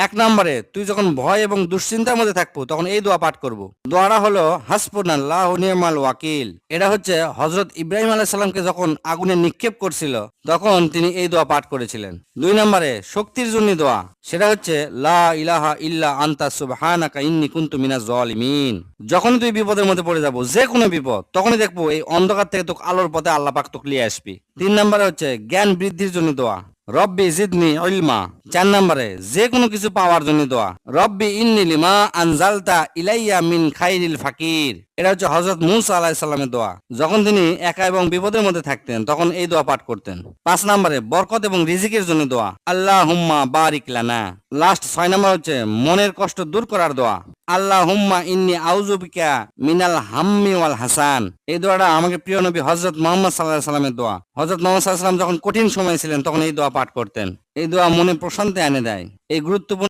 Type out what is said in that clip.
এক নম্বরে তুই যখন ভয় এবং দুশ্চিন্তার মধ্যে থাকবো তখন এই দোয়া পাঠ করব। দোয়াটা হলো হাসবুনাল্লাহু নি'মাল ওয়াকিল। এটা হচ্ছে হযরত ইব্রাহিম আলাইহিস সালামকে যখন আগুনে নিক্ষেপ করছিল তখন তিনি এই দোয়া পাঠ করেছিলেন। দুই নম্বরে শক্তির জন্য দোয়া, সেটা হচ্ছে লা ইলাহা ইল্লা আনতা সুবহানাকা ইন্নী কুনতু মিনাজ জালিমিন। যখন তুই বিপদের মধ্যে পড়ে যাবো, যে কোনো বিপদ, তখনই দেখবো এই অন্ধকার থেকে তোকে আলোর পথে আল্লাহ পাক তোকে নিয়ে আসবি। তিন নম্বরে হচ্ছে জ্ঞান বৃদ্ধির জন্য দোয়া, রব্বি জিদনি ইলমা। চার নম্বরে যে কোনো কিছু পাওয়ার জন্য দোয়া, রব্বি ইন্নী লিমা আনজালতা ইলাইয়া মিন খাইরিল ফাকির। এটা হচ্ছে হযরত মূসা আলাইহিস সালামের দোয়া, যখন তিনি একা এবং বিপদের মধ্যে থাকতেন তখন এই দোয়া পাঠ করতেন। পাঁচ নম্বরে বরকত এবং রিজিকের জন্য দোয়া, আল্লাহুম্মা বারিক লানা। লাস্ট 6 নম্বর হচ্ছে মনের কষ্ট দূর করার দোয়া, আল্লাহুম্মা ইন্নী আউযু বিকা মিনাল হাম্মি ওয়াল হাসান। এই দোয়াটা আমাকে প্রিয় নবী হযরত মুহাম্মদ সাল্লাল্লাহু আলাইহি সাল্লামের দোয়া। হযরত মুহাম্মদ সাল্লাল্লাহু আলাইহি সাল্লাম যখন কঠিন সময় ছিলেন তখন এই দোয়া পাঠ করতেন। এই দোয়া মনে প্রশান্তি এনে দেয়। এই গুরুত্বপূর্ণ